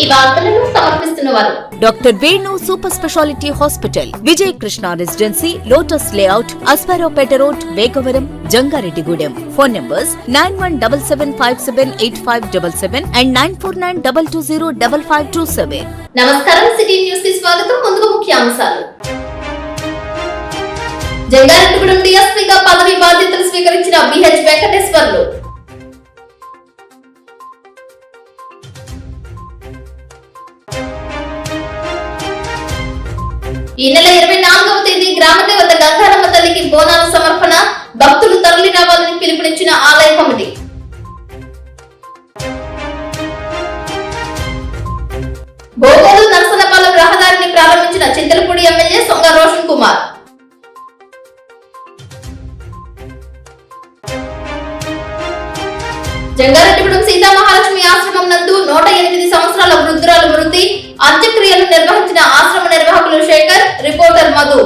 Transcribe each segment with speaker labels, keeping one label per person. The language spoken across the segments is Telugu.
Speaker 1: ఈ వార్తలను సమర్పిస్తున్నవారు
Speaker 2: doctor Venu super speciality hospital, Vijay Krishna residency, lotus layout, Aswaraopeta road, Vegavaram, Jangareddygudem. Phone numbers 9177578577 and 9492205527.
Speaker 1: నమస్కారం, సిటీ న్యూస్ కి స్వాగతం. ముందుగా ముఖ్యాంశాలు. జంగారెడ్డిగూడెం డీఎస్పీగా పదవి బాధ్యతలు స్వీకరించిన బిహెచ్ వెంకటేశ్వర్లు. ఈ నెల 24వ తేదీ గ్రామదేవత గంగారమ్మ తల్లికి బోనాల సమర్పణ, భక్తులు తరలి రావాలని పిలుపునిచ్చిన ఆలయ కమిటీ. బోగోలు నర్సనపాలెం రహదారిని ప్రారంభించిన చింతలపూడి ఎమ్మెల్యే సొంగ రోషన్ కుమార్. జంగారెడ్డిగూడెం సీతామహాలక్ష్మి ఆశ్రమం నందు 108 సంవత్సరాల వృద్ధురాలు మృతి, అంత్యక్రియలు నిర్వహించిన ఆశ్రమ నిర్వాహకులు శేఖర్, రిపోర్టర్ మధు.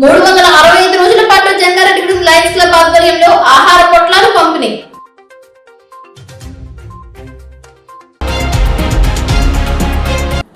Speaker 1: 365 రోజుల పాటు జంగారెడ్డిగూడెం లయన్స్ క్లబ్ ఆధ్వర్యంలో ఆహార పొట్లాలు పంపిణీ.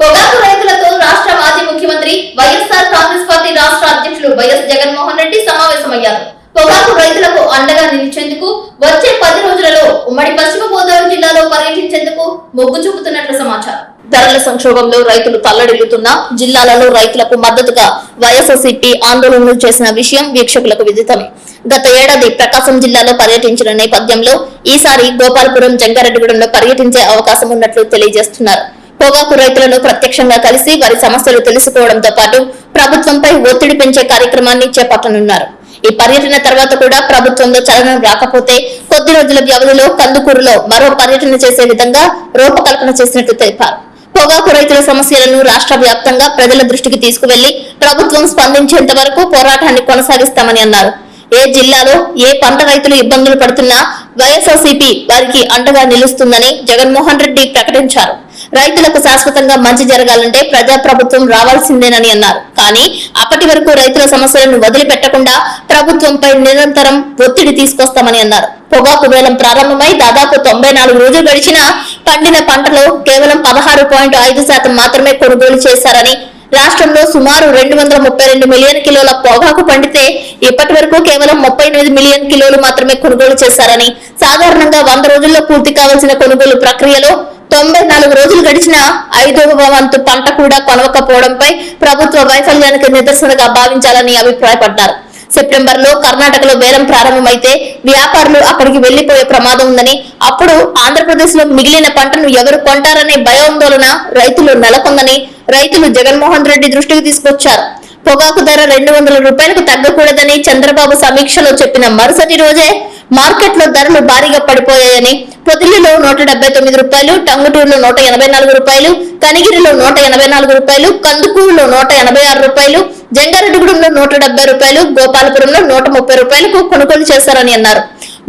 Speaker 1: పొగాకు రైతులతో రాష్ట్ర మాజీ ముఖ్యమంత్రి వైఎస్ఆర్ కాంగ్రెస్ పార్టీ రాష్ట్ర అధ్యక్షులు వైఎస్ జగన్మోహన్ రెడ్డి సమావేశమయ్యారు. పొగాకు రైతులకు అండగా నిలిచేందుకు వచ్చే 10 రోజులలో ఉమ్మడి పశ్చిమ గోదావరి జిల్లాలో పర్యటించేందుకు మొగ్గు చూపుతున్నట్లు సమాచారం. ధరల సంక్షోభంలో రైతులు తల్లడిల్లుతున్న జిల్లాలలో రైతులకు మద్దతుగా వైఎస్ఆర్సీపీ ఆందోళనలు చేసిన విషయం వీక్షకులకు విదితమే. గత ఏడాది ప్రకాశం జిల్లాలో పర్యటించిన నేపథ్యంలో ఈసారి గోపాలపురం, జంగారెడ్డిగూడెంలో పర్యటించే అవకాశం ఉన్నట్లు తెలియజేస్తున్నారు. పొగాకు రైతులను ప్రత్యక్షంగా కలిసి వారి సమస్యలు తెలుసుకోవడంతో పాటు ప్రభుత్వంపై ఒత్తిడి పెంచే కార్యక్రమాన్ని చేపట్టనున్నారు. ఈ పర్యటన తర్వాత కూడా ప్రభుత్వంలో చలనం రాకపోతే కొద్ది రోజుల వ్యవధిలో కందుకూరులో మరో పర్యటన చేసే విధంగా రూపకల్పన చేసినట్టు తెలిపారు. పొగాకు రైతుల సమస్యలను రాష్ట్ర వ్యాప్తంగా ప్రజల దృష్టికి తీసుకువెళ్లి ప్రభుత్వం స్పందించేంత వరకు పోరాటాన్ని కొనసాగిస్తామని అన్నారు. ఏ జిల్లాలో ఏ పంట రైతులు ఇబ్బందులు పడుతున్నా వైఎస్ఆర్సీపీ వారికి అండగా నిలుస్తుందని జగన్మోహన్ రెడ్డి ప్రకటించారు. రైతులకు శాశ్వతంగా మంచి జరగాలంటే ప్రజాప్రభుత్వం రావాల్సిందేనని అన్నారు. కానీ అప్పటి వరకు రైతుల సమస్యలను వదిలిపెట్టకుండా ప్రభుత్వంపై నిరంతరం ఒత్తిడి తీసుకొస్తామని అన్నారు. పొగాకు వేలం ప్రారంభమై దాదాపు 94 రోజులు గడిచినా పండిన పంటలో కేవలం 16.5% మాత్రమే కొనుగోలు చేశారని, రాష్ట్రంలో సుమారు 232 మిలియన్ కిలోల పొగాకు పండితే ఇప్పటి వరకు కేవలం 38 మిలియన్ కిలోలు మాత్రమే కొనుగోలు చేశారని, సాధారణంగా 100 రోజుల్లో పూర్తి కావాల్సిన కొనుగోలు ప్రక్రియలో 94 రోజులు గడిచినా 5వ వంతు పంట కూడా కొనవకపోవడంపై ప్రభుత్వ వైఫల్యానికి నిదర్శనగా భావించాలని అభిప్రాయపడ్డారు. సెప్టెంబర్ లో కర్ణాటకలో వేలం ప్రారంభమైతే వ్యాపారులు అక్కడికి వెళ్లిపోయే ప్రమాదం ఉందని, అప్పుడు ఆంధ్రప్రదేశ్ లో మిగిలిన పంటను ఎవరు కొంటారనే భయాందోళన రైతులు నెలకొందని రైతులు జగన్మోహన్ రెడ్డి దృష్టికి తీసుకొచ్చారు. పొగాకు ధర 200 రూపాయలకు తగ్గకూడదని చంద్రబాబు సమీక్షలో చెప్పిన మరుసటి రోజే మార్కెట్ లో ధరలు భారీగా పడిపోయాయని, పొదిలిలో 179 రూపాయలు, టంగుటూరులో 184 రూపాయలు, కనిగిరిలో 184 రూపాయలు, కందుకూరులో 186 రూపాయలు, జంగారెడ్డిగూడెంలో 170 రూపాయలు, గోపాలపురంలో 130 రూపాయలకు కొనుగోలు చేశారని అన్నారు.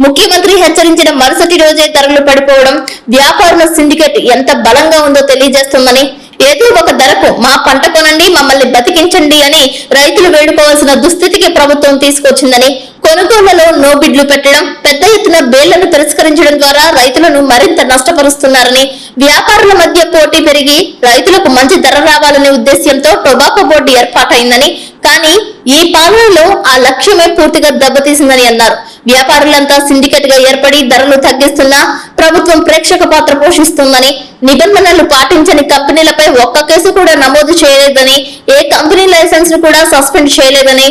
Speaker 1: ముఖ్యమంత్రి హెచ్చరించిన మరుసటి రోజే ధరలు పడిపోవడం వ్యాపారుల సిండికేట్ ఎంత బలంగా ఉందో తెలియజేస్తుందని, ఏదో ఒక ధరకు మా పంట కొనండి, మమ్మల్ని బతికించండి అని రైతులు వేడుకోవాల్సిన దుస్థితికి ప్రభుత్వం తీసుకొచ్చిందని, కొనుగోళ్లలో నో బిడ్లు పెట్టడం, పెద్ద ఎత్తున బేళ్లను తిరస్కరించడం ద్వారా రైతులను మరింత నష్టపరుస్తున్నారని, వ్యాపారుల మధ్య పోటీ పెరిగి రైతులకు మంచి ధర రావాలనే ఉద్దేశ్యంతో టొబాకో బోర్డు ఏర్పాటైందని, కానీ ఈ పాలనలో ఆ లక్ష్యమే పూర్తిగా దెబ్బతీసిందని అన్నారు. వ్యాపారులంతా సిండికేట్ గా ఏర్పడి ధరలు తగ్గిస్తున్నా ప్రభుత్వం ప్రేక్షక పాత్ర పోషిస్తుందని, నిబంధనలు పాటించని కంపెనీలపై ఒక్క కేసు కూడా నమోదు చేయలేదని, ఏ కంపెనీ లైసెన్స్ ను కూడా సస్పెండ్ చేయలేదని,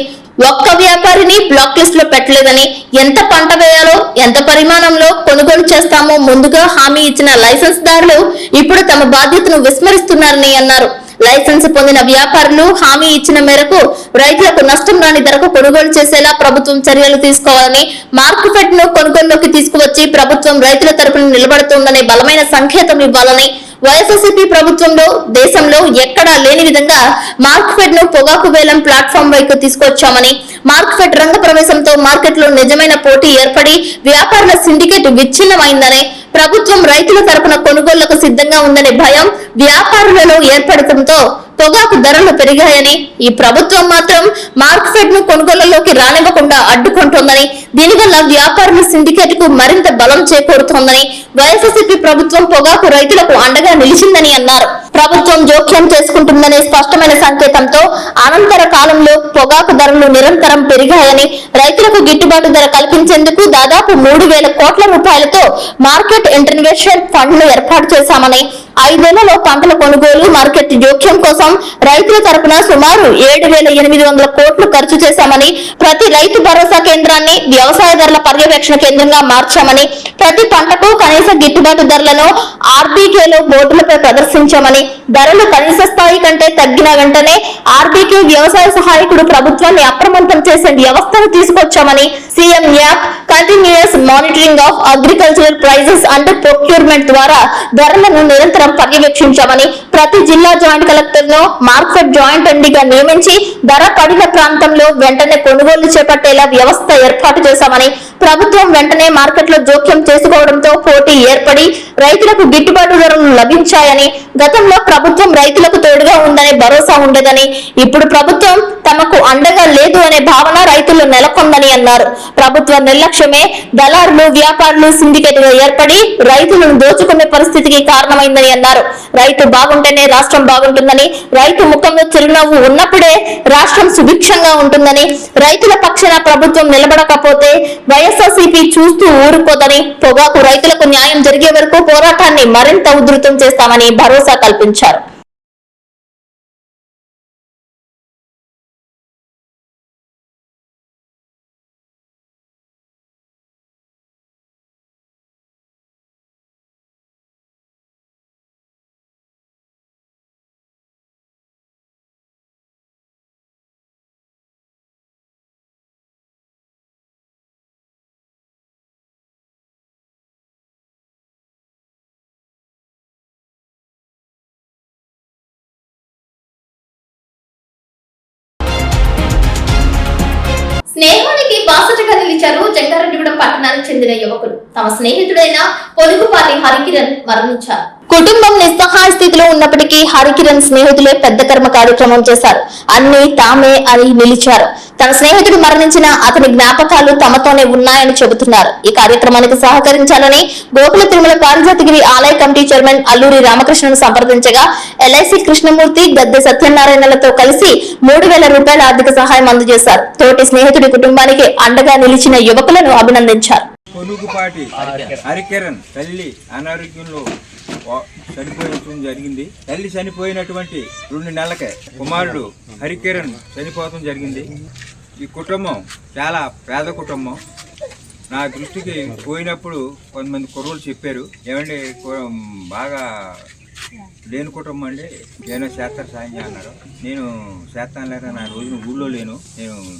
Speaker 1: ఒక్క వ్యాపారిని బ్లాక్ లిస్ట్ లో పెట్టలేదని, ఎంత పంట వేయాలో ఎంత పరిమాణంలో కొనుగోలు చేస్తామో ముందుగా హామీ ఇచ్చిన లైసెన్స్ దారులు ఇప్పుడు తమ బాధ్యతను విస్మరిస్తున్నారని అన్నారు. లైసెన్స్ పొందిన వ్యాపారులు హామీ ఇచ్చిన మేరకు రైతులకు నష్టం రాని ధరకు కొనుగోలు చేసేలా ప్రభుత్వం చర్యలు తీసుకోవాలని, మార్కెట్ ను కొనుగోలులోకి తీసుకువచ్చి ప్రభుత్వం రైతుల తరపున నిలబడుతోందనే బలమైన సంకేతం ఇవ్వాలని, వైఎస్ఆర్సీపీ ప్రభుత్వంలో దేశంలో ఎక్కడా లేని విధంగా మార్కెట్ ను పొగాకు వేలం ప్లాట్ఫామ్ వైపు తీసుకొచ్చామని, మార్కెట్ రంగ ప్రవేశంతో మార్కెట్ లో నిజమైన పోటీ ఏర్పడి వ్యాపారుల సిండికేట్ విచ్ఛిన్నమైందని, ప్రభుత్వం రైతుల తరపున కొనుగోళ్లకు సిద్ధంగా ఉందనే భయం వ్యాపారులలో ఏర్పడటంతో పొగాకు ధరలు పెరిగాయని, ఈ ప్రభుత్వం మాత్రం మార్కెట్ ను కొనుగోళ్లలోకి రానివ్వకుండా అడ్డుకుంటోందని, దీనివల్ల వ్యాపారుల సిండికేట్ కు మరింత బలం చేకూరుతోందని, వైఎస్ఆర్సీపీ ప్రభుత్వం పొగాకు రైతులకు అండగా నిలిచిందని అన్నారు. ప్రభుత్వం జోక్యం చేసుకుంటుందనే స్పష్టమైన సంకేతంతో అనంతర కాలంలో పొగాకు ధరలు నిరంతరం పెరిగాయని, రైతులకు గిట్టుబాటు ధర కల్పించేందుకు దాదాపు 3,000 కోట్ల రూపాయలతో మార్కెట్ ఇంటర్వెన్షన్ ఫండ్ ను ఏర్పాటు చేశామని, 5 ఏళ్లలో పంటల కొనుగోలు మార్కెట్ జోక్యం కోసం రైతుల తరపున సుమారు 7,800 కోట్లు ఖర్చు చేశామని, ప్రతి రైతు భరోసా కేంద్రాన్ని వ్యవసాయదారుల పర్యవేక్షణ కేంద్రంగా మార్చామని, ప్రతి పంటకు కనీస గిట్టుబాటు ధరలను ఆర్బీకేలో బోర్డులపై ప్రదర్శించామని, ధరలు కనీస స్థాయి కంటే తగ్గిన వెంటనే ఆర్బీకే వ్యవసాయ సహాయకుడు ప్రభుత్వాన్ని అప్రమత్తం చేసే వ్యవస్థను తీసుకొచ్చామని, CM app continuous monitoring of agricultural prices and procurement ద్వారా ధరలను నిరంతరం పర్యవేక్షించామని, ప్రతి జిల్లా జాయింట్ కలెక్టర్ ను మార్కెట్ జాయింట్ ఎండీగా నియమించి ధర పడిన ప్రాంతంలో వెంటనే కొనుగోలు చేపట్టేలా వ్యవస్థ ఏర్పాటు చేశామని, ప్రభుత్వం వెంటనే మార్కెట్ లో జోక్యం చేసుకోవడంతో పోటీ ఏర్పడి రైతులకు గిట్టుబాటు ధరలు లభించాయని, గతంలో ప్రభుత్వం రైతులకు తోడుగా ఉందనే భరోసా ఉండదని, ఇప్పుడు ప్రభుత్వం తమకు అండగా లేదు అనే భావన రైతులు నెలకొందని అన్నారు. ప్రభుత్వ నిర్లక్ష్యమే దళారులు, వ్యాపారులు సిండికేట్ గా ఏర్పడి రైతులను దోచుకునే పరిస్థితికి కారణమైందని అన్నారు. రైతు బాగుంటేనే రాష్ట్రం బాగుంటుందని, రైతు ముఖంలో చిరునవ్వు ఉన్నప్పుడే రాష్ట్రం సుభిక్షంగా ఉంటుందని, రైతుల పక్షాన ప్రభుత్వం నిలబడకపోతే వైఎస్ఆర్సీపీ చూస్తూ ఊరుకోదని, పొగాకు రైతులకు న్యాయం జరిగే వరకు పోరాటాన్ని మరింత ఉధృతం చేస్తామని భరోసా కల్పించారు. స్నేహానికి బాసటగా నిలిచారు జంగారెడ్డిగూడెం పట్టణానికి చెందిన యువకులు. తమ స్నేహితుడైన పొరుగుపాటి హరికిరణ్ మరణించారు. కుటుంబం నిస్సహాయ స్థితిలో ఉన్నప్పటికీ హరికిరణ్ స్నేహితులే పెద్ద కర్మ కార్యక్రమం చేశారు. అన్ని తామే అని నిలిచారు. తన స్నేహితుడు మరణించిన అతని జ్ఞాపకాలు తమతోనే ఉన్నాయని చెబుతున్నారు. ఈ కార్యక్రమానికి సహకరించాలని గోకుల తిరుమల పారిజాతగిరి ఆలయ కమిటీ చైర్మన్ అల్లూరి రామకృష్ణను సంప్రదించగా ఎల్ఐసి కృష్ణమూర్తి, గద్దె సత్యనారాయణలతో కలిసి 3,000 రూపాయల ఆర్థిక సహాయం అందజేశారు. తోటి స్నేహితుడి కుటుంబానికి అండగా నిలిచిన యువకులను అభినందించారు.
Speaker 3: పొనుగుపాటి హరికిరణ్ తల్లి అనారోగ్యంలో చనిపోవడం జరిగింది. తల్లి చనిపోయినటువంటి 2 నెలలకే కుమారుడు హరికిరణ్ చనిపోవడం జరిగింది. ఈ కుటుంబం చాలా పేద కుటుంబం. నా దృష్టికి పోయినప్పుడు కొంతమంది కుర్రోళ్ళు చెప్పారు, ఏమండి బాగా లేని కుటుంబం అండి, ఏమైనా చేస్తారు సాయం అన్నారు. నేను చేస్తాను లేక నా రోజున ఊళ్ళో లేను,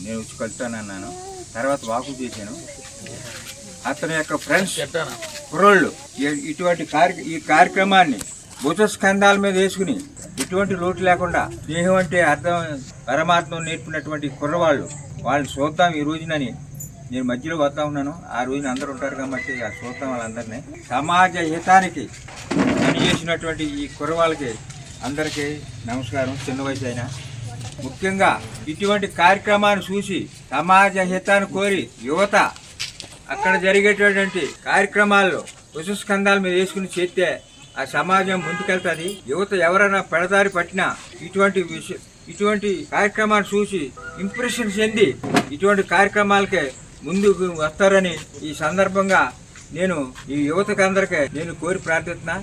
Speaker 3: నేను వచ్చి కలుతానన్నాను. తర్వాత వాకు చేశాను. అతని యొక్క ఫ్రెండ్స్ కుర్రోళ్ళు ఈ కార్యక్రమాన్ని భుజ స్కంధాల మీద వేసుకుని ఎటువంటి లోటు లేకుండా స్నేహం అంటే అర్థం పరమార్థం నేర్పినటువంటి కుర్రవాళ్ళు, వాళ్ళని చూద్దాం ఈ రోజునని నేను మధ్యలో వద్దా ఉన్నాను. ఆ రోజున అందరూ ఉంటారు కాబట్టి ఆ చూద్దాం వాళ్ళందరినీ. సమాజ హితానికి పనిచేసినటువంటి ఈ కుర్రవాళ్ళకి అందరికీ నమస్కారం. చిన్న వయసు అయినా ముఖ్యంగా ఇటువంటి కార్యక్రమాన్ని చూసి సమాజ హితాన్ని కోరి యువత అక్కడ జరిగేటటువంటి కార్యక్రమాల్లో పుష్పస్కంధాల మీద వేసుకుని చేస్తే ఆ సమాజం ముందుకెళ్తుంది. యువత ఎవరైనా పెడదారి పట్టినా ఇటువంటి కార్యక్రమాన్ని చూసి ఇంప్రెషన్ చెంది ఇటువంటి కార్యక్రమాలకే ముందుకు వస్తారని ఈ సందర్భంగా నేను ఈ యువతకు అందరికీ నేను కోరి ప్రార్థిస్తున్నా.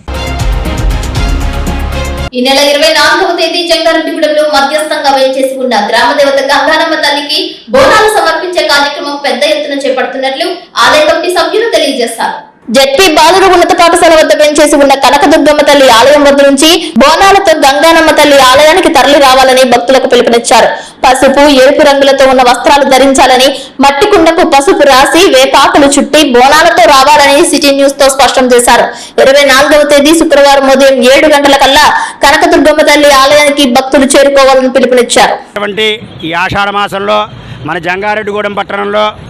Speaker 1: ఈ నెల 24వ తేదీ జంగారెడ్డిగూడెంలో మధ్యస్థంగా వేచేసి ఉన్న గ్రామదేవత గంగానమ్మ తల్లికి బోనాలు సమర్పించే కార్యక్రమం పెద్ద ఎత్తున చేపడుతున్నట్లు ఆలయ కమిటీ సభ్యులు తెలియజేశారు. జెడ్పీ బాలురు ఉన్నత పాఠశాల వద్ద పెంచేసి ఉన్న కనకదుర్గమ్మ తల్లి ఆలయం వద్ద నుంచి బోనాలతో గంగానమ్మ తల్లి ఆలయానికి తరలి రావాలని భక్తులకు పిలుపునిచ్చారు. పసుపు, ఎరుపు రంగులతో ఉన్న వస్త్రాలు ధరించాలని, మట్టి కుండకు పసుపు రాసి వేపాకులు చుట్టి బోనాలతో రావాలని సిటీ న్యూస్ తో స్పష్టం చేశారు. 24వ తేదీ శుక్రవారం ఉదయం 7 గంటల కల్లా కనకదుర్గమ్మ తల్లి ఆలయానికి భక్తులు చేరుకోవాలని పిలుపునిచ్చారు.
Speaker 4: ఈ ఆషాఢ మాసంలో మన జంగారెడ్డిగూడెం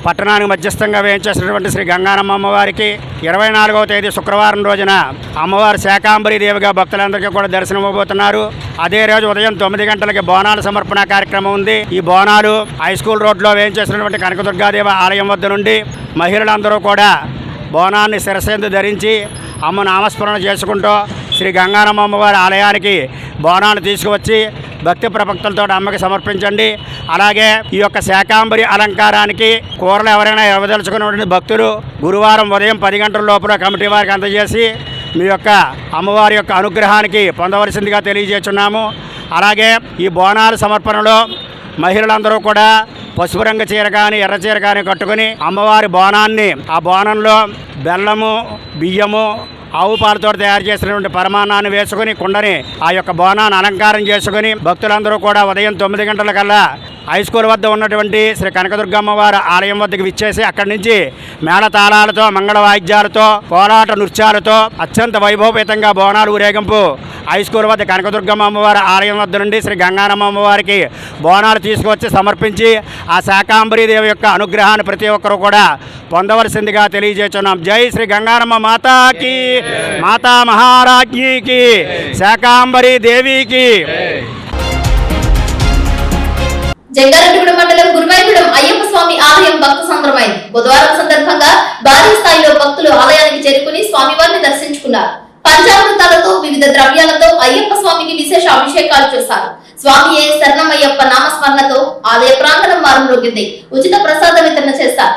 Speaker 4: పట్టణానికి మధ్యస్థంగా వేయించేసినటువంటి శ్రీ గంగానమ్మ అమ్మవారికి 24వ తేదీ శుక్రవారం రోజున అమ్మవారు శాకాంబరి దేవిగా భక్తులందరికీ కూడా దర్శనం ఇవ్వబోతున్నారు. అదే రోజు ఉదయం 9 గంటలకి బోనాల సమర్పణ కార్యక్రమం ఉంది. ఈ బోనాలు హై స్కూల్ రోడ్లో వేయించేసినటువంటి కనకదుర్గాదేవి ఆలయం వద్ద నుండి మహిళలందరూ కూడా బోనాన్ని శిరసేందు ధరించి అమ్మ నామస్మరణ చేసుకుంటూ శ్రీ గంగానమ్మ అమ్మవారి ఆలయానికి బోనాలు తీసుకువచ్చి భక్తి ప్రపక్తులతో అమ్మకి సమర్పించండి. అలాగే ఈ యొక్క శాకాంబరి అలంకారానికి కూరలు ఎవరైనా ఇవ్వదలుచుకున్నటువంటి భక్తులు గురువారం ఉదయం 10 గంటల లోపల కమిటీ వారికి అందజేసి మీ యొక్క అమ్మవారి యొక్క అనుగ్రహానికి పొందవలసిందిగా తెలియజేస్తున్నాము. అలాగే ఈ బోనాల సమర్పణలో మహిళలందరూ కూడా పసుపు రంగు చీర కానీ ఎర్ర చీర కానీ కట్టుకుని అమ్మవారి బోనాన్ని ఆ బోనంలో బెల్లము బియ్యము ఆవు పాలతో తయారు చేసినటువంటి పరమాన్నాన్ని వేసుకుని కుండని ఆ యొక్క బోనాన్ని అలంకారం చేసుకుని భక్తులందరూ కూడా ఉదయం 9 గంటలకల్లా హై స్కూల్ వద్ద ఉన్నటువంటి శ్రీ కనకదుర్గమ్మ వారి ఆలయం వద్దకు విచ్చేసి అక్కడి నుంచి మేళతాళాలతో మంగళ వాయిద్యాలతో కోలాట నృత్యాలతో అత్యంత వైభవపేతంగా బోనాలు ఊరేగింపు హై స్కూల్ వద్ద కనకదుర్గమ్మ అమ్మవారి ఆలయం వద్ద నుండి శ్రీ గంగానమ్మ అమ్మవారికి బోనాలు తీసుకువచ్చి సమర్పించి ఆ శాకాంబరీదేవి యొక్క అనుగ్రహాన్ని ప్రతి ఒక్కరూ కూడా పొందవలసిందిగా తెలియజేస్తున్నాం. జై శ్రీ గంగానమ్మ మాతాకి, మాతా మహారాజ్ఞికి, శాకాంబరీ దేవికి.
Speaker 1: జంగారెడ్డిగూడెం మండలం గురువాయిగూడెం అయ్యప్ప స్వామి ఆలయం భక్త సంద్రమైంది. బుధవారం సందర్భంగా భారీ స్థాయిలో భక్తులు ఆలయానికి చేరుకుని స్వామివారిని దర్శించుకున్నారు. పంచామృతాలతో వివిధ ద్రవ్యాలతో అయ్యప్ప స్వామికి విశేష అభిషేకాలు చేశారు. స్వామి శరణమయ్యప్ప నామస్మరణతో ఆలయ ప్రాంగణం మారుమ్రోగింది. ఉచిత ప్రసాద వితరణ చేశారు.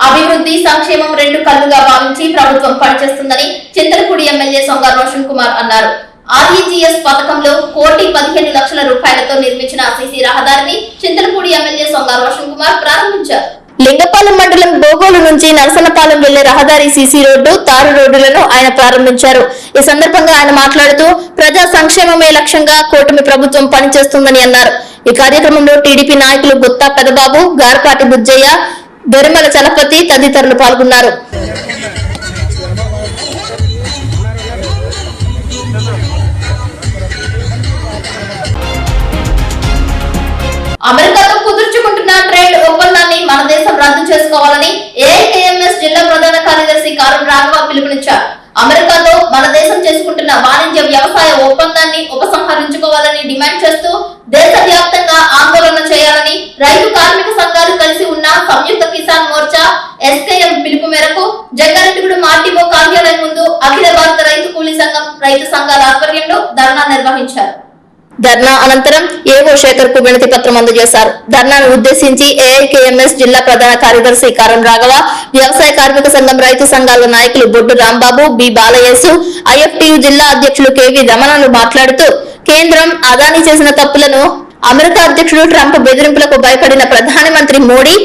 Speaker 1: అభివృద్ధి సంక్షేమం రెండు కళ్ళుగా భావించి ప్రభుత్వం పనిచేస్తుందని చింతలపూడి ఎమ్మెల్యే సొంగ రోషన్ కుమార్ అన్నారు. ఆర్ఈజీఎస్ పథకంలో 1,15,00,000 రూపాయలతో నిర్మించిన సీసీ రహదారిని చింతలపూడి ఎమ్మెల్యే సొంగ రోషన్ కుమార్ ప్రారంభించారు. లింగపాలెం మండలం బోగోలు నుంచి నరసనపాలెం వెళ్లే రహదారి సీసీ రోడ్డు, తారు రోడ్డులను ఆయన ప్రారంభించారు. ఈ సందర్భంగా ఆయన మాట్లాడుతూ ప్రజా సంక్షేమమే లక్ష్యంగా కూటమి ప్రభుత్వం పనిచేస్తుందని అన్నారు. ఈ కార్యక్రమంలో టీడీపీ నాయకులు గుత్తా పెదబాబు, గారపాటి బుజ్జయ్య, దొరిమల చలపతి తదితరులు పాల్గొన్నారు. అమెరికాతో కుదుర్చుకుంటున్న ట్రేడ్ ఒప్పందాన్ని మన దేశం రద్దు చేసుకోవాలని ఏఐకేఎంఎస్ జిల్లా ప్రధాన కార్యదర్శి కారం రాఘవ పిలుపునిచ్చారు. అమెరికాతో మన దేశం చేసుకుంటున్న వాణిజ్య వ్యవసాయ ఒప్పందాన్ని ఉపసంహరించుకోవాలని డిమాండ్ చేస్తూ దేశవ్యాప్తంగా ఆందోళన చేయాలని రైతు కార్మిక సంఘాలు కలిసి ఉన్న సంయుక్త కిసాన్ మోర్చా ఎస్కేఎం పిలుపు మేరకు జంగారెడ్డిగూడెం ఆర్టీఓ కార్యాలయం ముందు అఖిల భారత రైతు కూలీ సంఘం రైతు సంఘాల ఆధ్వర్యంలో ధర్నా నిర్వహించారు. ధర్నా అనంతరం ఏవో శేఖర్ కు వినతి పత్రం అందజేశారు. ధర్నాను ఉద్దేశించి ఏఐకేఎంఎస్ జిల్లా ప్రధాన కార్యదర్శి కారం రాఘవ, వ్యవసాయ కార్మిక సంఘం రైతు సంఘాల నాయకులు బొడ్డు రాంబాబు, బి బాలయేసు, ఐఎఫ్టియు జిల్లా అధ్యక్షులు కేవి రమణను మాట్లాడుతూ కేంద్రం అదానీ చేసిన తప్పులను, అమెరికా అధ్యక్షుడు ట్రంప్ బెదిరింపులకు భయపడిన ప్రధానమంత్రి మోడీ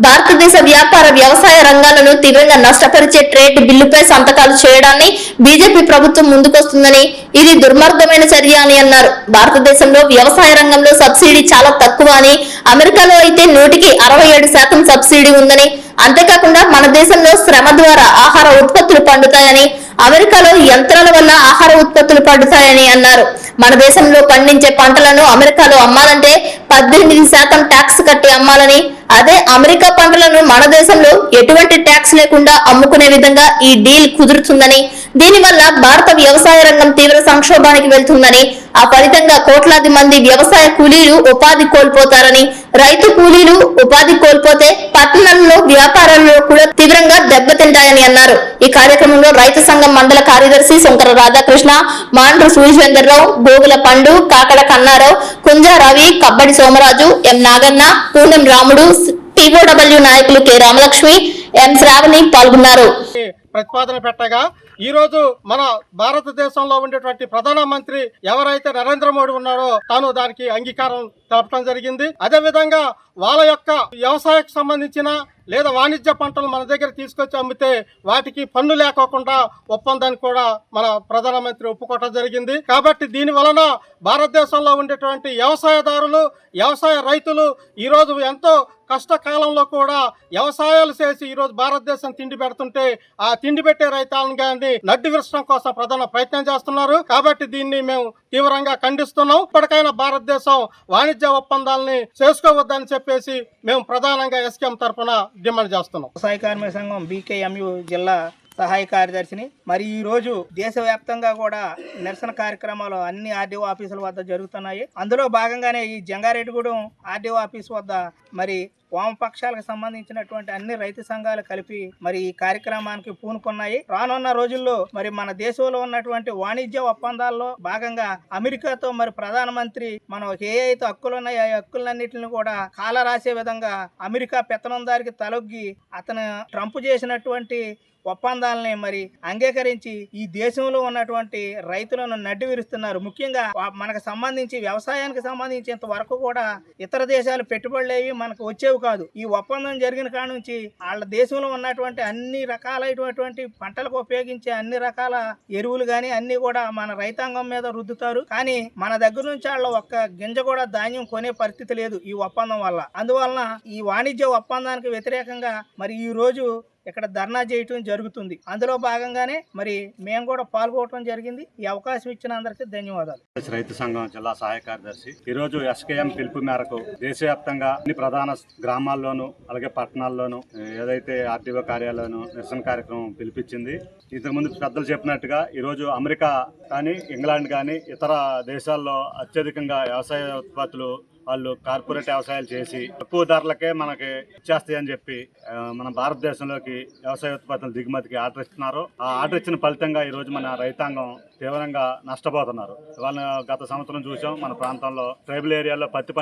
Speaker 1: భారతదేశ వ్యాపార వ్యవసాయ రంగాలను తీవ్రంగా నష్టపరిచే ట్రేడ్ బిల్లుపై సంతకాలు చేయడాన్ని బీజేపీ ప్రభుత్వం ముందుకొస్తుందని, ఇది దుర్మార్గమైన చర్య అని అన్నారు. భారతదేశంలో వ్యవసాయ రంగంలో సబ్సిడీ చాలా తక్కువ అని, అమెరికాలో అయితే 167% సబ్సిడీ ఉందని, అంతేకాకుండా మన దేశంలో శ్రమ ద్వారా ఆహార ఉత్పత్తులు పండుతాయని, అమెరికాలో యంత్రాల వల్ల ఆహార ఉత్పత్తులు పండుతాయని అన్నారు. మన దేశంలో పండించే పంటలను అమెరికాలో అమ్మాలంటే 18% ట్యాక్స్ కట్టి అమ్మాలని, అదే అమెరికా పంటలను మన దేశంలో ఎటువంటి ట్యాక్స్ లేకుండా అమ్ముకునే విధంగా ఈ డీల్ కుదురుతుందని, దీనివల్ల భారత వ్యవసాయ రంగం తీవ్ర సంక్షోభానికి వెళ్తుందని, ఆ ఫలితంగా కోట్లాది మంది వ్యవసాయ కూలీలు ఉపాధి కోల్పోతారని, రైతు కూలీలు ఉపాధి కోల్పోతే పట్టణంలో వ్యాపారాల్లో కూడా తీవ్రంగా దెబ్బతింటాయని అన్నారు. ఈ కార్యక్రమంలో రైతు సంఘం మండల కార్యదర్శి శంకర రాధాకృష్ణ, మాండ్రు సూర్యచంద్రరావు, గోగుల పండు, కాకడ కన్నారావు, కుంజా రవి, కబ్బడి సోమరాజు, ఎం నాగన్న, పూనం రాముడు, టీఓడబ్ల్యూ నాయకులు కె రామలక్ష్మి, ఎం శ్రావణి పాల్గొన్నారు.
Speaker 5: ప్రతిపాదన పెట్టగా ఈ రోజు మన భారతదేశంలో ఉండేటువంటి ప్రధానమంత్రి ఎవరైతే నరేంద్ర మోడీ ఉన్నాడో తాను దానికి అంగీకారం తెలపడం జరిగింది. అదే విధంగా వాళ్ళ యొక్క వ్యవసాయకు సంబంధించిన లేదా వాణిజ్య పంటలు మన దగ్గర తీసుకొచ్చి అమ్మితే వాటికి పన్ను లేకోకుండా ఒప్పందాన్ని కూడా మన ప్రధానమంత్రి ఒప్పుకోవటం జరిగింది. కాబట్టి దీని వలన భారతదేశంలో ఉండేటువంటి వ్యవసాయదారులు, వ్యవసాయ రైతులు ఈరోజు ఎంతో కష్టకాలంలో కూడా వ్యవసాయాలు చేసి ఈరోజు భారతదేశం తిండి పెడుతుంటే ఆ తిండి పెట్టే రైతాంగాన్ని నడ్డి విరచడం కోసం ప్రధాన ప్రయత్నం చేస్తున్నారు. కాబట్టి దీన్ని మేము తీవ్రంగా ఖండిస్తున్నాం. ఇప్పటికైనా భారతదేశం వాణిజ్య ఒప్పందాలని చేసుకోవద్దని చెప్పేసి మేము ప్రధానంగా ఎస్కేఎం తరఫున డిమాండ్ చేస్తున్నాం.
Speaker 6: వ్యవసాయ కార్మిక సంఘం బీకేఎంయు జిల్లా సహాయ కార్యదర్శిని. మరి ఈ రోజు దేశవ్యాప్తంగా కూడా నిరసన కార్యక్రమాలు అన్ని ఆర్డీఓ ఆఫీసుల వద్ద జరుగుతున్నాయి. అందులో భాగంగానే ఈ జంగారెడ్డిగూడెం ఆర్డీఓ ఆఫీస్ వద్ద మరి వామపక్షాలకు సంబంధించినటువంటి అన్ని రైతు సంఘాలు కలిపి మరి ఈ కార్యక్రమానికి పూనుకున్నాయి. రానున్న రోజుల్లో మరి మన దేశంలో ఉన్నటువంటి వాణిజ్య ఒప్పందాల్లో భాగంగా అమెరికాతో మరి ప్రధానమంత్రి మనం ఏ అయితే హక్కులు ఉన్నాయో ఆ హక్కులన్నింటిని కూడా కాల రాసే విధంగా అమెరికా పెత్తనందారికి తలొగ్గి అతను ట్రంప్ చేసినటువంటి ఒప్పందాలని మరి అంగీకరించి ఈ దేశంలో ఉన్నటువంటి రైతులను నడ్డి విరుస్తున్నారు. ముఖ్యంగా మనకు సంబంధించి వ్యవసాయానికి సంబంధించేంత వరకు కూడా ఇతర దేశాలు పెట్టుబడులేవి మనకు వచ్చేవి కాదు. ఈ ఒప్పందం జరిగిన కాడ నుంచి వాళ్ళ దేశంలో ఉన్నటువంటి అన్ని రకాలైనటువంటి పంటలకు ఉపయోగించే అన్ని రకాల ఎరువులు గాని అన్ని కూడా మన రైతాంగం మీద రుద్దుతారు. కానీ మన దగ్గర నుంచి వాళ్ళ ఒక్క గింజ కూడా ధాన్యం కొనే పరిస్థితి లేదు ఈ ఒప్పందం వల్ల. అందువలన ఈ వాణిజ్య ఒప్పందానికి వ్యతిరేకంగా మరి ఈ రోజు ఇక్కడ ధర్నా చేయటం జరుగుతుంది. అందులో భాగంగానే మరి మేము కూడా పాల్గొనడం జరిగింది. ఈ అవకాశం ఇచ్చిన అందరికీ ధన్యవాదాలు.
Speaker 7: రైతు సంఘం జిల్లా సహాయ కార్యదర్శి. ఈ రోజు ఎస్కేఎం పిలుపు మేరకు దేశవ్యాప్తంగా అన్ని ప్రధాన గ్రామాల్లోనూ అలాగే పట్టణాల్లోనూ ఏదైతే ఆర్టీఓ కార్యాలయంలో నిరసన కార్యక్రమం పిలిపించింది. ఇంతకుముందు పెద్దలు చెప్పినట్టుగా ఈ రోజు అమెరికా కానీ ఇంగ్లాండ్ కానీ ఇతర దేశాల్లో అత్యధికంగా వ్యవసాయ ఉత్పత్తులు వాళ్ళు కార్పొరేట్ వ్యవసాయాలు చేసి తక్కువ ధరలకే మనకి ఇచ్చేస్తాయని చెప్పి మన భారతదేశంలోకి వ్యవసాయ ఉత్పత్తుల దిగుమతికి ఆర్డర్ ఇస్తున్నారు. ఆ ఆర్డర్ ఇచ్చిన ఫలితంగా ఈ రోజు మన రైతాంగం తీవ్రంగా నష్టపోతున్నారు. వాళ్ళ గత సంవత్సరం చూసాం, మన ప్రాంతంలో ట్రైబల్ ఏరియాలో పత్తి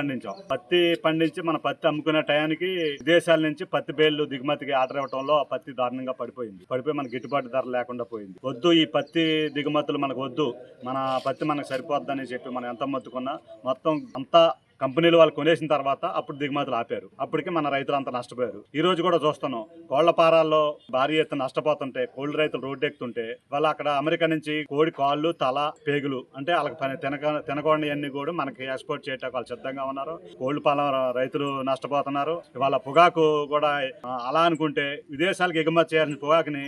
Speaker 7: పండించి మన పత్తి అమ్ముకునే టయానికి విదేశాల నుంచి పత్తి బేళ్లు దిగుమతికి ఆర్డర్ ఇవ్వడంలో పత్తి దారుణంగా పడిపోయి మనకు గిట్టుబాటు ధర లేకుండా పోయింది. వద్దు, ఈ పత్తి దిగుమతులు మనకు వద్దు, మన పత్తి మనకు సరిపోద్దని చెప్పి మనం ఎంత మొత్తుకున్నా మొత్తం అంతా కంపెనీలు వాళ్ళు కొనేసిన తర్వాత అప్పుడు దిగుమతులు ఆపారు. అప్పటికి మన రైతులు అంతా నష్టపోయారు. ఈ రోజు కూడా చూస్తున్నాం, కోళ్ల పారాల్లో భారీ ఎత్తున నష్టపోతుంటే కోళ్ల రైతులు రోడ్డు ఎక్కుతుంటే వాళ్ళు అక్కడ అమెరికా నుంచి కోడి కాళ్ళు, తల, పేగులు అంటే వాళ్ళకి తినకూడని అన్ని కూడా మనకి ఎక్స్పోర్ట్ చేయడానికి వాళ్ళు సిద్ధంగా ఉన్నారు. కోళ్ల పాల రైతులు నష్టపోతున్నారు. వాళ్ళ పొగాకు కూడా అలా అనుకుంటే విదేశాలకు ఎగుమతి చేయాల్సిన పొగాకుని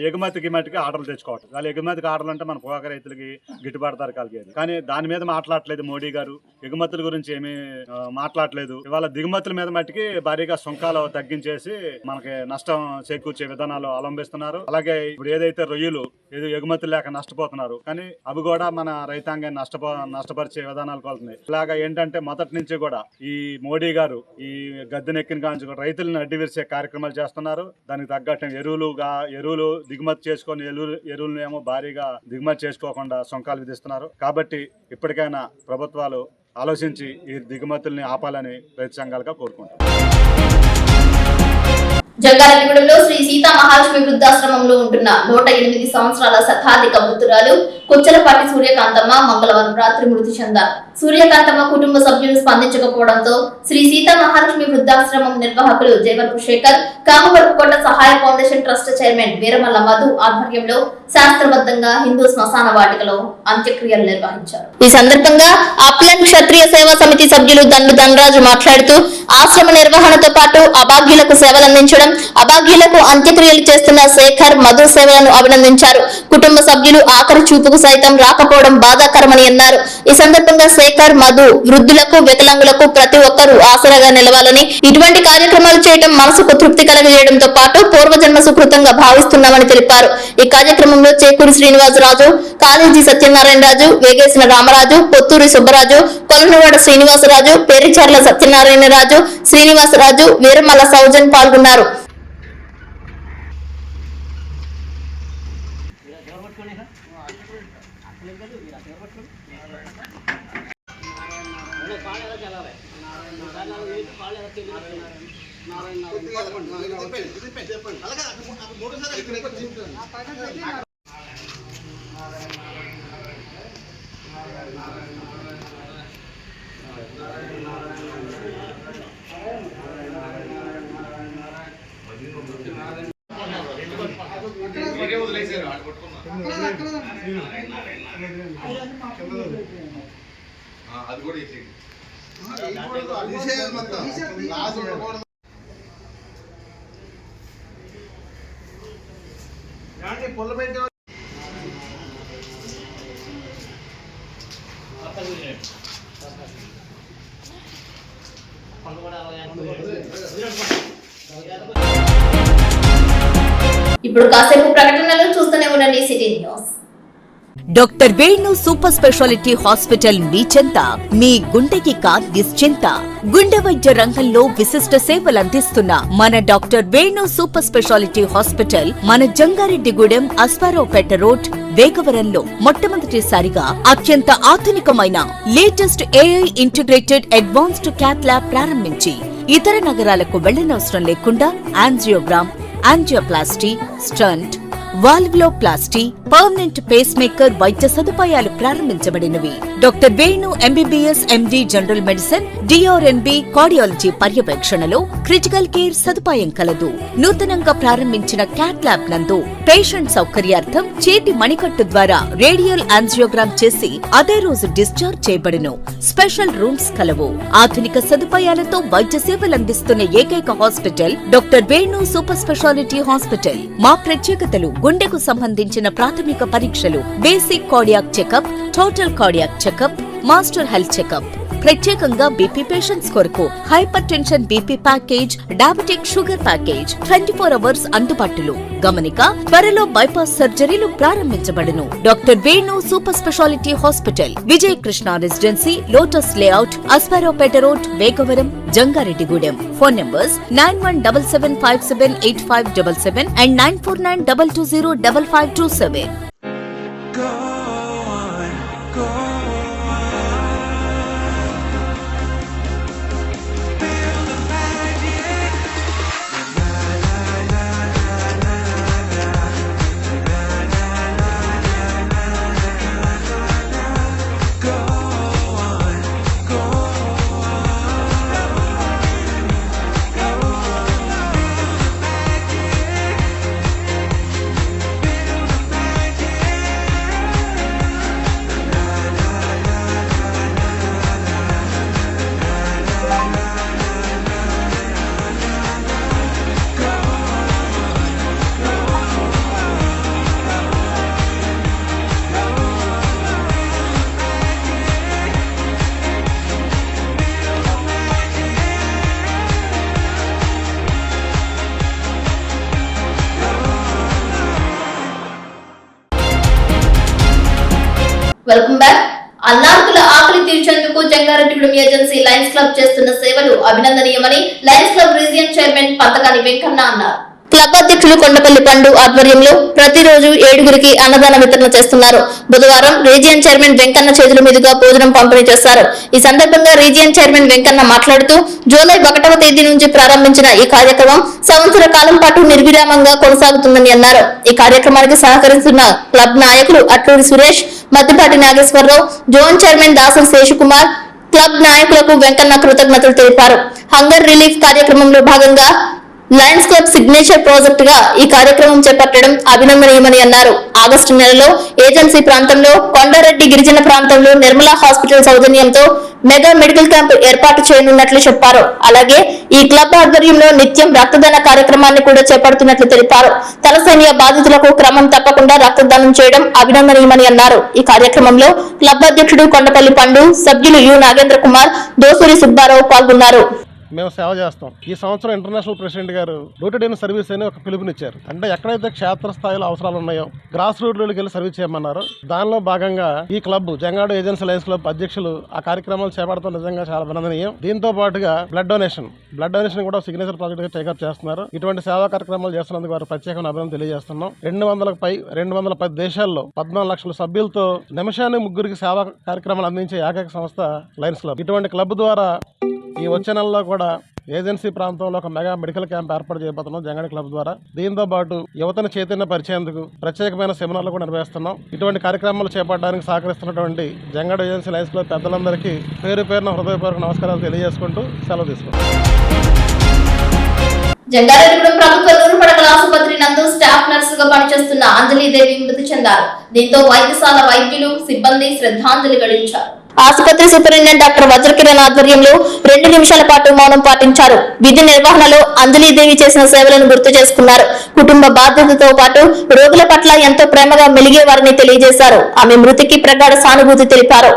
Speaker 7: ఎగుమతికి మట్టికి ఆర్డర్లు తెచ్చుకోవటం. వాళ్ళు ఎగుమతికి ఆర్డర్లు అంటే మన పొగాకు రైతులకి గిట్టుబాటు ధర కలిగేది. కానీ దాని మీద మాట్లాడలేదు మోడీ గారు. ఎగుమతుల గురించి ఏమి మాట్లాడలేదు. ఇవాళ దిగుమతుల మీద మట్టికి భారీగా సుంకాలు తగ్గించేసి మనకి నష్టం చేకూర్చే విధానాలు అవలంబిస్తున్నారు. అలాగే ఇప్పుడు ఏదైతే రొయ్యలు ఎగుమతులు లేక నష్టపోతున్నారు, కానీ అవి కూడా మన రైతాంగాన్ని నష్టపరిచే విధానాలు కోలుతున్నాయి. ఇలాగా ఏంటంటే మొదటి నుంచి కూడా ఈ మోడీ గారు ఈ గద్దెనెక్కిన కాంచి కూడా రైతులను అడ్డి విరిసే కార్యక్రమాలు చేస్తున్నారు. దానికి తగ్గట్టు ఎరువులు దిగుమతి చేసుకొని ఎరువులను ఏమో భారీగా దిగుమతి చేసుకోకుండా సుంకాలు విధిస్తున్నారు. కాబట్టి ఇప్పటికైనా ప్రభుత్వాలు ఆలోచించి ఈ దిగుమతుల్ని ఆపాలని రైతు సంఘాలుగా కోరుకుంటాం.
Speaker 1: జంగారెడ్డిగూడెంలో శ్రీ సీతా మహాలక్ష్మి వృద్ధాశ్రమంలో ఉంటున్న 108 సంవత్సరాల శతాధిక వృద్ధురాలు కుచ్చలపాటి సూర్యకాంతమ్మ మంగళవారం రాత్రి మృతి చెందారు. సూర్యకాంతమ్మ కుటుంబ సభ్యులు స్పందించకపోవడంతో శ్రీ సీతా మహాలక్ష్మి వృద్ధాశ్రమం నిర్వాహకులు జయవర్పు శేఖర్, కామవరపుకోట సహాయ foundation trust chairman Veeramalla Madhu ఆధ్వర్యంలో శాస్త్రబద్ధంగా హిందూ శ్మశాన వాటికలో అంత్యక్రియలు నిర్వహించారు. ఈ సందర్భంగా అప్లన్ క్షత్రియ సేవా సమితి సభ్యులు దండు ధనరాజు మాట్లాడుతూ ఆశ్రమ నిర్వహణతో పాటు అభాగ్యులకు సేవలందించడం, అభాగ్యులకు అంత్యక్రియలు చేస్తున్న శేఖర్, మధు సేవలను అభినందించారు. కుటుంబ సభ్యులు ఆఖరి చూపుకు సైతం రాకపోవడం బాధాకరమని అన్నారు. ఈ సందర్భంగా శేఖర్, మధు వృద్ధులకు, వికలాంగులకు ప్రతి ఒక్కరూ ఆసరాగా నిలవాలని, ఇటువంటి కార్యక్రమాలు చేయడం మనసుకు తృప్తి కలగజేయడంతో పాటు పూర్వజన్మ సుకృతంగా భావిస్తున్నామని తెలిపారు. ఈ కార్యక్రమంలో చేకూరి శ్రీనివాసరాజు, కాళేజీ సత్యనారాయణరాజు, వేగేసిన రామరాజు, పొత్తూరి సుబ్బరాజు, కొలనవాడ శ్రీనివాసరాజు, పేరిచర్ల సత్యనారాయణరాజు, శ్రీనివాసరాజు, వీరమల్ల సౌజన్ పాల్గొన్నారు.
Speaker 8: అది కూడా పొల్ల పెట్టి
Speaker 1: ఇప్పుడు కాసేపు ప్రకటనలు చూస్తూనే ఉండండి city news.
Speaker 2: Doctor Venu super speciality hospital మీ చెంత, మీ గుండెకి నిశ్చింత. గుండె వైద్య రంగంలో విశిష్ట సేవలు అందిస్తున్న మన doctor Venu super speciality hospital మన జంగారెడ్డిగూడెం, అస్పారావుపేట రోడ్, వేగవరంలో మొట్టమొదటిసారిగా అత్యంత ఆధునికమైన latest AI integrated advanced cath lab ప్రారంభించి ఇతర నగరాలకు వెళ్లనవసరం లేకుండా angiogram, angioplasty, stent, valvuloplasty, permanent pacemaker వైద్య సదుపాయాలు ప్రారంభించబడినవి. Doctor Venu MBBS, MD general medicine, DrNB cardiology పర్యవేక్షణలో క్రిటికల్ కేర్ సదుపాయం కలదు. నూతనంగా ప్రారంభించిన క్యాట్ ల్యాబ్ నందు పేషెంట్ సౌకర్యార్థం చేతి మణికట్టు ద్వారా రేడియల్ యాంజియోగ్రామ్ చేసి అదే రోజు డిశ్చార్జ్ చేయబడును. స్పెషల్ రూమ్స్ కలవు. ఆధునిక సదుపాయాలతో వైద్య సేవలందిస్తున్న ఏకైక hospital doctor Venu super speciality hospital. మా ప్రత్యేకతలు: గుండెకు సంబంధించిన ప్రాథమిక పరీక్షలు, basic cardiac checkup, total cardiac checkup, master health checkup. ప్రత్యేకంగా బీపీ పేషెంట్స్ కొరకు hypertension BP package, diabetic sugar package 24 hours అందుబాటులో. గమనిక: త్వరలో బైపాస్ సర్జరీలు ప్రారంభించబడును. Doctor Venu super speciality hospital, Vijaya Krishna residency, lotus layout, Aswaraopeta road, Vegavaram, Jangareddygudem. Phone numbers 9177578577 and 9492205527.
Speaker 1: Welcome back. అన్నార్థుల ఆకలి తీర్చేందుకు జంగారెడ్డిగూడెం ఏజెన్సీ లయన్స్ క్లబ్ చేస్తున్న సేవలు అభినందనీయమని Lions club region chairman Panthakani Venkanna అన్నారు. క్లబ్ అధ్యక్షులు కొండపల్లి పండు ఆధ్వర్యంలో ప్రతిరోజు 7గురికి అన్నదాన వితరణ చేస్తున్నారు. బుధవారం రీజియన్ చైర్మన్ వెంకన్న చేతుల మీదుగా భోజనం పంపిణీ చేశారు. ఈ సందర్భంగా రీజియన్ చైర్మన్ వెంకన్న మాట్లాడుతూ జూలై 1వ తేదీ నుంచి ప్రారంభించిన ఈ కార్యక్రమం సంవత్సర కాలం పాటు నిర్విరామంగా కొనసాగుతుందని అన్నారు. ఈ కార్యక్రమానికి సహకరిస్తున్న క్లబ్ నాయకులు Atluri Suresh, Maddipati Nageswara Rao, zone chairman Dasari Sesha Kumar, club నాయకులకు వెంకన్న కృతజ్ఞతలు తెలిపారు. హంగర్ రిలీఫ్ కార్యక్రమంలో భాగంగా లయన్స్ క్లబ్ సిగ్నేచర్ ప్రాజెక్ట్ గా ఈ కార్యక్రమం చేపట్టడం అభినందనీయమని అన్నారు. ఆగస్టు నెలలో ఏజెన్సీ ప్రాంతంలో, కొండారెడ్డి గిరిజన ప్రాంతంలో నిర్మలా హాస్పిటల్ సౌజన్యంతో మెగా మెడికల్ క్యాంప్ ఏర్పాటు చేయనున్నట్లు చెప్పారు. అలాగే ఈ క్లబ్ ఆధ్వర్యంలో నిత్యం రక్తదాన కార్యక్రమాన్ని కూడా చేపడుతున్నట్లు తెలిపారు. తలసేమియా బాధితులకు క్రమం తప్పకుండా రక్తదానం చేయడం అభినందనీయమని అన్నారు. ఈ కార్యక్రమంలో క్లబ్ అధ్యక్షుడు కొండపల్లి పండు, సభ్యులు యు నాగేంద్ర కుమార్, దోసూరి సుబ్బారావు పాల్గొన్నారు.
Speaker 5: మేము సేవ చేస్తాం. ఈ సంవత్సరం ఇంటర్నేషనల్ ప్రెసిడెంట్ గారు రూటెడ్ సర్వీస్ అని ఒక పిలుపునిచ్చారు. అంటే ఎక్కడైతే క్షేత్రస్థాయిలో అవసరాలు ఉన్నాయో గ్రాస్ రూట్లోకి వెళ్ళి సర్వీస్ చేయమన్నారు. దానిలో భాగంగా ఈ క్లబ్ జంగాడు ఏజెన్సీ లయన్స్ క్లబ్ అధ్యక్షులు ఆ కార్యక్రమాలు చేపడతాం నిజంగా చాలా అభినందనీయం. దీంతో పాటుగా బ్లడ్ డొనేషన్ కూడా సిగ్నేచర్ ప్రాజెక్ట్ గా టేకప్ చేస్తున్నారు. ఇటువంటి సేవా కార్యక్రమాలు చేస్తున్నందుకు వారు ప్రత్యేకమైన అభినందన తెలియజేస్తున్నాం. 210 దేశాల్లో 14 లక్షల సభ్యులతో నిమిషానికి 3 సేవా కార్యక్రమాలు అందించే ఏకైక సంస్థ లయన్స్ క్లబ్. ఇటువంటి క్లబ్ ద్వారా ఈ వచ్చే నెలలో కూడా ఏజెన్సీ ప్రాంతంలో ఒక మెగా మెడికల్ క్యాంప్ ఏర్పాటు చేయబోతున్నాం జంగాడి క్లబ్ ద్వారా. దీంతో పాటు యువతను చైతన్య పరిచేందుకు ప్రత్యేకమైన సెమినార్లు కూడా నిర్వహిస్తున్నాం. ఇటువంటి కార్యక్రమాలు చేపట్టడానికి సహకరిస్తున్నటువంటి జంగాడు ఏజెన్సీ లయన్స్ క్లబ్ పెద్దలందరికీ పేరున హృదయపూర్వక నమస్కారాలు తెలియజేసుకుంటూ సెలవు తీసుకుంటాం.
Speaker 1: జంగారెడ్డిగూడెం ప్రభుత్వ నూరుపడకల ఆసుపత్రి నందు స్టాఫ్ నర్సుగా పనిచేస్తున్న అంజలీదేవి మృతి చెందారు. దీంతో వైద్యశాల వైద్యులు, సిబ్బంది శ్రద్ధాంజలి ఘటించారు. ఆసుపత్రి సూపరింటెండెంట్ డాక్టర్ వజ్రకిరణ్ ఆధ్వర్యంలో 2 నిమిషాల పాటు మౌనం పాటించారు. విధి నిర్వహణలో అంజలీదేవి చేసిన సేవలను గుర్తు చేసుకున్నారు. కుటుంబ బాధ్యతతో పాటు రోగుల పట్ల ఎంతో ప్రేమగా మెలిగేవారని తెలియజేశారు. ఆమె మృతికి ప్రగాఢ సానుభూతి తెలిపారు.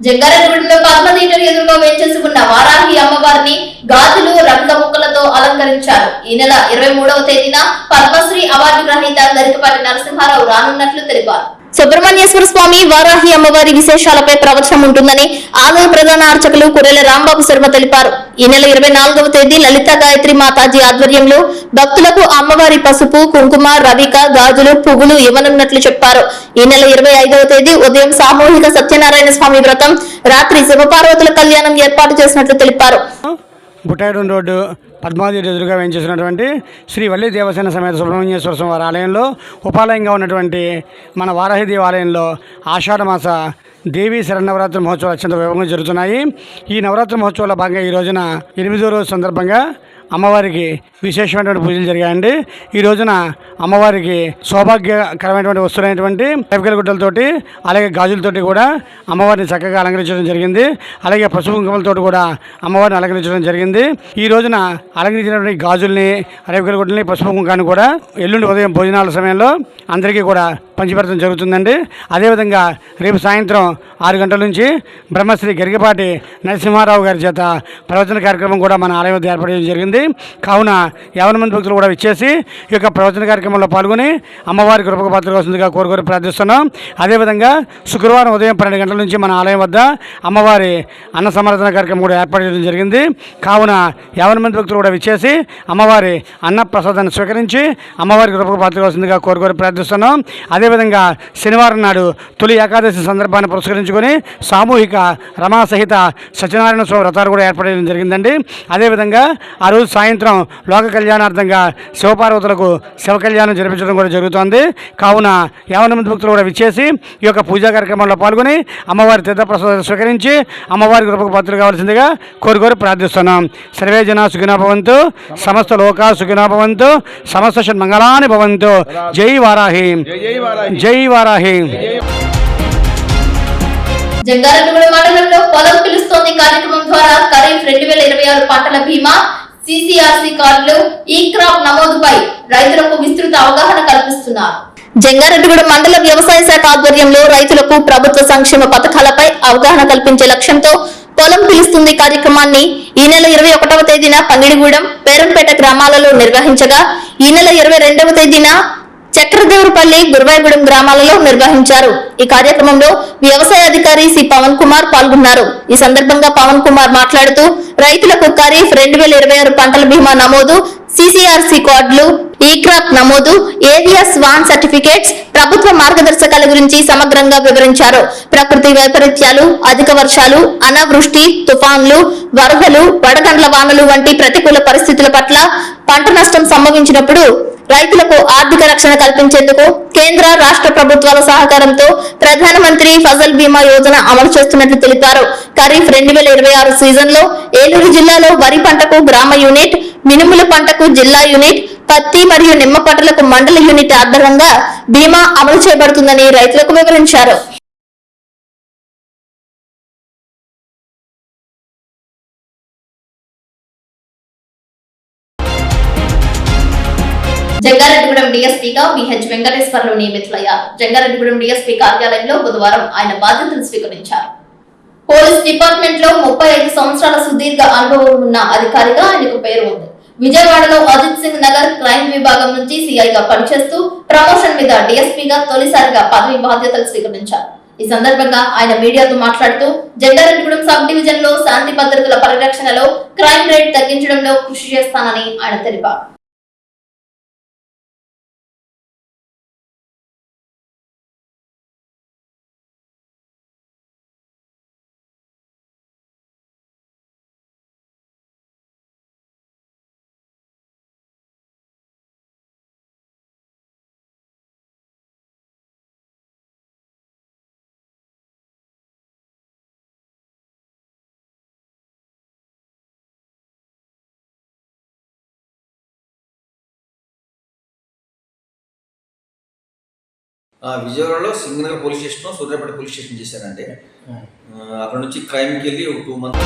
Speaker 1: జంగారెడ్డిగూడెంలో పద్మ థియేటర్ ఎదురుగా వేంచేసి ఉన్న వారాహి అమ్మవారిని గాజులు, రంగ ముక్కలతో అలంకరించారు. ఈ నెల 23వ తేదీన పద్మశ్రీ అవార్డు గ్రహీత గరికపాటి నరసింహారావు రానున్నట్లు తెలిపారు. సుబ్రహ్మణ్యేశ్వర స్వామి, వారాహి అమ్మవారి విశేషాలపై ప్రవచనం ఉంటుందని ఆలయ ప్రధాన అర్చకులు కురెల రాంబాబు శర్మ తెలిపారు. ఈ నెల 24వ తేదీ లలిత గాయత్రి మాతాజీ ఆధ్వర్యంలో భక్తులకు అమ్మవారి పసుపు, కుంకుమ, రవిక, గాజులు, పువ్వులు ఇవ్వనున్నట్లు చెప్పారు. ఈ నెల 25వ తేదీ ఉదయం సామూహిక సత్యనారాయణ స్వామి వ్రతం, రాత్రి శివపార్వతుల కళ్యాణం ఏర్పాటు చేసినట్లు తెలిపారు.
Speaker 4: బుట్టాయిడం రోడ్డు పద్మావతి ఎదురుగా వేయించేసినటువంటి శ్రీ వల్లి దేవసేన సమేత సుబ్రహ్మణ్యేశ్వర స్వామి వారి ఆలయంలో ఉపాలయంగా ఉన్నటువంటి మన వారాహి దేవాలయంలో ఆషాఢమాస దేవీ శరన్నవరాత్రి మహోత్సవాలు అత్యంత వైభవంగా జరుగుతున్నాయి. ఈ నవరాత్రి మహోత్సవాల భాగంగా ఈ రోజున 8వ రోజు సందర్భంగా అమ్మవారికి విశేషమైనటువంటి పూజలు జరిగాయండి. ఈ రోజున అమ్మవారికి సౌభాగ్యకరమైనటువంటి వస్తువులైనటువంటి రేపకల గుడ్డలతోటి అలాగే గాజులతోటి కూడా అమ్మవారిని చక్కగా అలంకరించడం జరిగింది. అలాగే పసుపు కుంకుమలతో కూడా అమ్మవారిని అలంకరించడం జరిగింది. ఈ రోజున అలంకరించినటువంటి గాజుల్ని, రేపకల గుడ్డల్ని, పసుపు కుంకాన్ని కూడా ఎల్లుండి ఉదయం భోజనాల సమయంలో అందరికీ కూడా పంచిపెట్టడం జరుగుతుందండి. అదేవిధంగా రేపు సాయంత్రం 6 గంటల నుంచి బ్రహ్మశ్రీ గరికపాటి నరసింహారావు గారి చేత ప్రవచన కార్యక్రమం కూడా మన ఆలయం వద్ద ఏర్పాటు చేయడం జరిగింది. కావున 50 మంది భక్తులు కూడా విచ్చేసి ఈ యొక్క ప్రవచన కార్యక్రమంలో పాల్గొని అమ్మవారి కృపకు పాత్రగా కోరుకోరి ప్రార్థిస్తున్నాం. అదేవిధంగా శుక్రవారం ఉదయం 12 గంటల నుంచి మన ఆలయం వద్ద అమ్మవారి అన్న సమర్థన కార్యక్రమం కూడా ఏర్పాటు చేయడం జరిగింది. కావున 50 మంది భక్తులు కూడా విచ్చేసి అమ్మవారి అన్న ప్రసాదాన్ని స్వీకరించి అమ్మవారి కృపకు పాత్రగా కోరుకోరి ప్రార్థిస్తున్నాం. అదేవిధంగా శనివారం నాడు తొలి ఏకాదశి సందర్భాన్ని పురస్కరించుకొని సామూహిక రమా సహిత సత్యనారాయణ స్వామి వ్రతాలు కూడా ఏర్పాటు చేయడం జరిగిందండి. అదేవిధంగా ఆ రోజు సాయంత్రం లోక కళ్యాణార్థంగా శివపార్వతులకు శివ కళ్యాణం జరిపించడం కూడా జరుగుతోంది. కావున 50 మంది భక్తులు కూడా విచ్చేసి ఈ యొక్క పూజా కార్యక్రమంలో పాల్గొని అమ్మవారి తీర్థప్రసాదాలు స్వీకరించి అమ్మవారి కృపకు పాత్రలు కావాల్సిందిగా కోరి ప్రార్థిస్తున్నాం. సర్వే జనా సుఖినో భవంతు, సమస్త లోకా సుఖినో భవంతు, సమస్త షణ్మంగళాని భవంతు. జై వారాహి, జై వారాహి.
Speaker 1: జంగారెడ్డిగూడెం మండలంలో పొలం పిలుస్తోంది కార్యక్రమం ద్వారా ఖరీఫ్ 2026 పంటల బీమా, CCRC కార్డులు, ఈ క్రాప్ నమోదుపై రైతులకు విస్తృత అవగాహన కల్పిస్తున్నారు. జంగారెడ్డిగూడెం మండల వ్యవసాయ శాఖ ఆధ్వర్యంలో రైతులకు ప్రభుత్వ సంక్షేమ పథకాలపై అవగాహన కల్పించే లక్ష్యంతో పొలం పిలుస్తుంది కార్యక్రమాన్ని ఈ నెల 21వ తేదీన పంగిడిగూడెం, పేరంపేట గ్రామాలలో నిర్వహించగా ఈ నెల 22వ తేదీన చక్రదేవురపల్లి, గురువాయగూడెం గ్రామాలలో నిర్వహించారు. ఈ కార్యక్రమంలో వ్యవసాయ అధికారి సి పవన్ కుమార్ పాల్గొన్నారు. ఈ సందర్భంగా పవన్ కుమార్ మాట్లాడుతూ రైతులకు ఖరీఫ్ 2026 పంటల బీమా నమోదు, CCRC కార్డులు, ఈ క్రాప్ నమోదు, ఏరియా స్వాన్ సర్టిఫికేట్స్, ప్రభుత్వ మార్గదర్శకాల గురించి సమగ్రంగా వివరించారు. ప్రకృతి వైపరీత్యాలు, అధిక వర్షాలు, అనావృష్టి, తుఫాన్లు, వరదలు, వడగండ్ల వానలు వంటి ప్రతికూల పరిస్థితుల పట్ల పంట నష్టం సంభవించినప్పుడు రైతులకు ఆర్థిక రక్షణ కల్పించేందుకు కేంద్ర రాష్ట్ర ప్రభుత్వాల సహకారంతో ప్రధానమంత్రి ఫసల్ బీమా యోజన అమలు చేస్తున్నట్లు తెలిపారు. ఖరీఫ్ 2026 సీజన్ లో ఏలూరు జిల్లాలో వరి పంటకు గ్రామ యూనిట్, మినుముల పంటకు జిల్లా యూనిట్, పత్తి మరియు నిమ్మ పంటలకు మండల యూనిట్ ఆధారంగా బీమా అమలు చేయబడుతుందని రైతులకు వివరించారు. జంగారెడ్డిగూడెం డీఎస్పీగా బిహెచ్ వెంకటేశ్వర్లు నియమితులయ్యారు. జంగారెడ్డిగూడెం డీఎస్పీ కార్యాలయంలో బుధవారం ఆయన బాధ్యతలు స్వీకరించారు. పోలీస్ డిపార్ట్మెంట్ లో 35 సంవత్సరాల సుదీర్ఘ అనుభవం ఉన్న అధికారిగా ఆయనకు పేరు ఉంది. విజయవాడలో అజిత్ సింగ్ నగర్ క్రైమ్ విభాగం నుంచి సిఐగా పనిచేస్తూ ప్రమోషన్ మీద డీఎస్పీగా తొలిసారిగా పదవి బాధ్యతలు స్వీకరించారు. ఈ సందర్భంగా ఆయన మీడియాతో మాట్లాడుతూ జంగారెడ్డిగూడెం సబ్ డివిజన్ లో శాంతి భద్రతల పరిరక్షణలో క్రైమ్ రేట్ తగ్గించడంలో కృషి చేస్తానని ఆయన తెలిపారు.
Speaker 9: విజయవాడలో Singh Nagar police station, Suryapet police station చేశానండి. అక్కడ నుంచి క్రైమ్కి వెళ్ళి ఒక 2 months.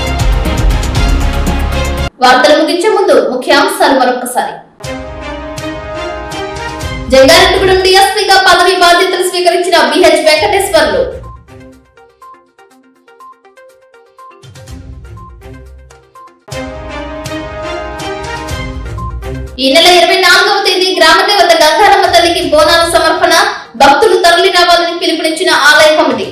Speaker 1: వార్తలు ముగించే ముందు ముఖ్యాంశాలు మరొకసారి. జంగారెడ్డిగూడెం డీఎస్పీగా పదవి బాధ్యతలు స్వీకరించిన బిహెచ్ వెంకటేశ్వర్లు. ఈ నెల 24వ తేదీ గ్రామదేవత గంగారమ్మ తల్లికి బోనాల సమర్పణ, భక్తులు తరలి రావాలని పిలుపునిచ్చిన ఆలయ కమిటీ.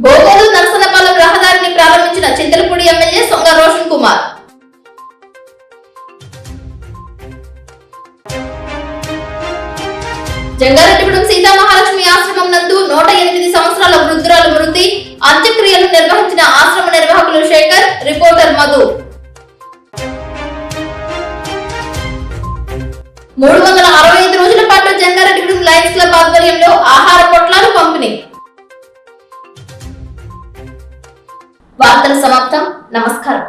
Speaker 1: బోగోలు నరసనపాలెం రహదారిని ప్రారంభించిన చింతలపూడి ఎమ్మెల్యే సొంగ రోషన్ కుమార్. జంగారెడ్డిగూడెం సీతామహాలక్ష్మి ఆశ్రమం నందు 108 సంవత్సరాల వృద్ధురాలు మృతి, అంత్యక్రియలు నిర్వహించిన ఆశ్రమ నిర్వాహకులు శేఖర్, రిపోర్టర్ మధు. 365 రోజుల పాటు జంగారెడ్డిగూడెం లయన్స్ క్లబ్ ఆధ్వర్యంలో ఆహార పొట్లాలు పంపిణీ. వార్తలు సమాప్తం. నమస్కారం.